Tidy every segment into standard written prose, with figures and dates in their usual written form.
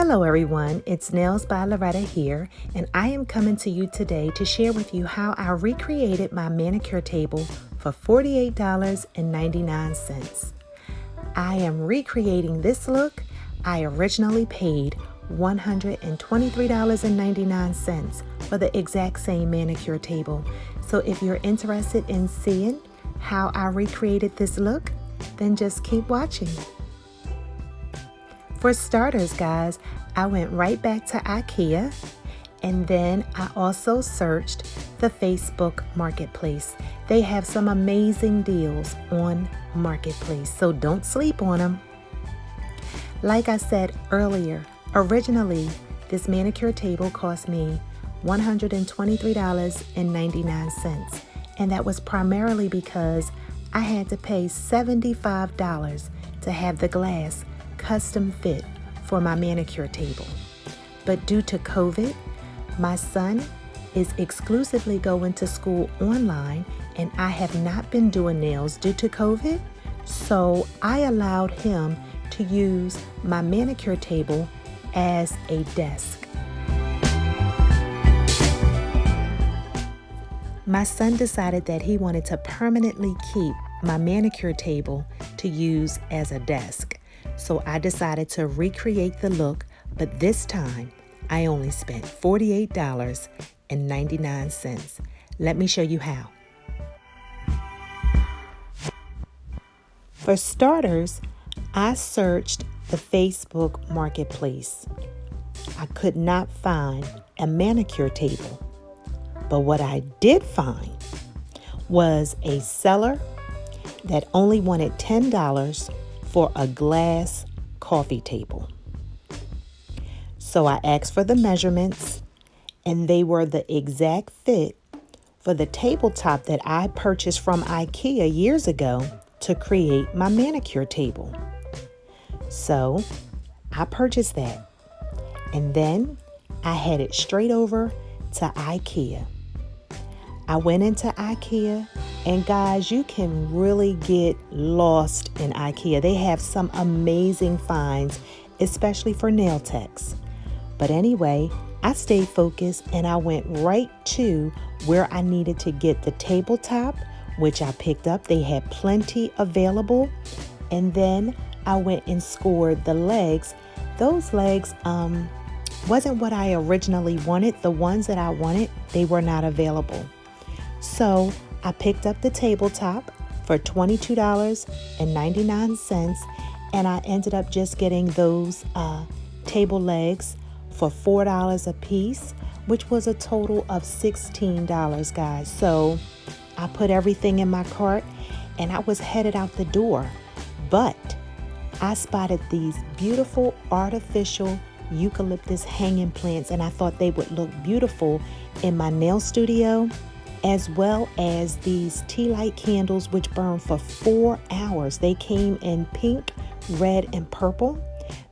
Hello everyone, it's Nails by Loretta here, and I am coming to you today to share with you how I recreated my manicure table for $48.99. I am recreating this look. I originally paid $123.99 for the exact same manicure table. So if you're interested in seeing how I recreated this look, then just keep watching. For starters, guys, I went right back to Ikea, and then I also searched the Facebook Marketplace. They have some amazing deals on Marketplace, so don't sleep on them. Like I said earlier, originally this manicure table cost me $123.99, and that was primarily because I had to pay $75 to have the glass custom fit for my manicure table. But due to COVID, my son is exclusively going to school online, and I have not been doing nails due to COVID, so I allowed him to use my manicure table as a desk. My son decided that he wanted to permanently keep my manicure table to use as a desk. So I decided to recreate the look, but this time I only spent $48.99. Let me show you how. For starters, I searched the Facebook Marketplace. I could not find a manicure table, but what I did find was a seller that only wanted $10 for a glass coffee table. So I asked for the measurements, and they were the exact fit for the tabletop that I purchased from Ikea years ago to create my manicure table. So I purchased that, and then I headed straight over to Ikea. I went into Ikea, and guys, you can really get lost in Ikea. They have some amazing finds, especially for nail techs. But anyway, I stayed focused, and I went right to where I needed to get the tabletop, which I picked up. They had plenty available. And then I went and scored the legs. Those legs wasn't what I originally wanted. The ones that I wanted, they were not available. So I picked up the tabletop for $22.99, and I ended up just getting those table legs for $4 a piece, which was a total of $16, guys. So I put everything in my cart, and I was headed out the door, but I spotted these beautiful artificial eucalyptus hanging plants, and I thought they would look beautiful in my nail studio, as well as these tea light candles, which burn for 4 hours. They came in pink, red, and purple,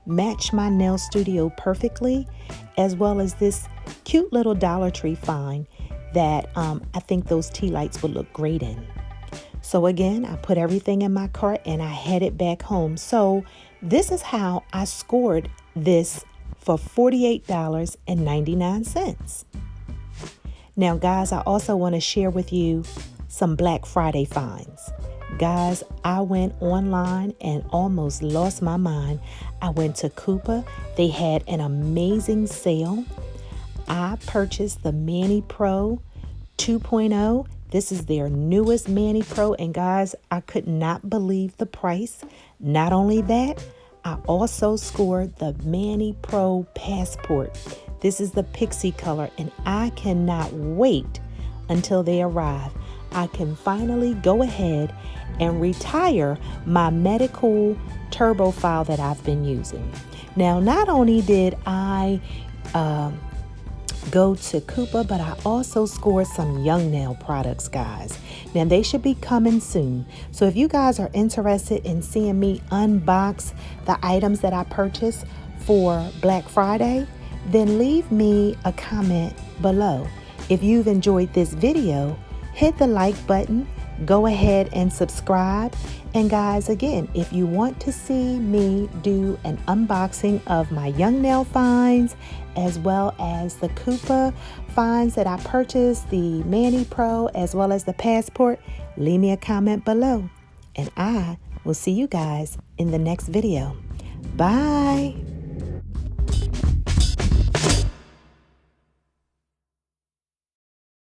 matched my nail studio perfectly, as well as this cute little Dollar Tree find that I think those tea lights would look great in. So again, I put everything in my cart, and I headed back home. So this is how I scored this for $48.99. Now, guys, I also want to share with you some Black Friday finds. Guys, I went online and almost lost my mind. I went to Coupa. They had an amazing sale. I purchased the Mani Pro 2.0. This is their newest Mani Pro, and guys, I could not believe the price. Not only that, I also scored the Mani Pro Passport. This is the pixie color, and I cannot wait until they arrive. I can finally go ahead and retire my medical turbo file that I've been using. Now, not only did I go to Coupa, but I also scored some Young Nail products, guys. Now, they should be coming soon. So if you guys are interested in seeing me unbox the items that I purchased for Black Friday, then leave me a comment below. If you've enjoyed this video, hit the like button, go ahead and subscribe. And guys, again, if you want to see me do an unboxing of my young nail finds, as well as the Koopa finds that I purchased, the Mani Pro, as well as the Passport, leave me a comment below. And I will see you guys in the next video. Bye.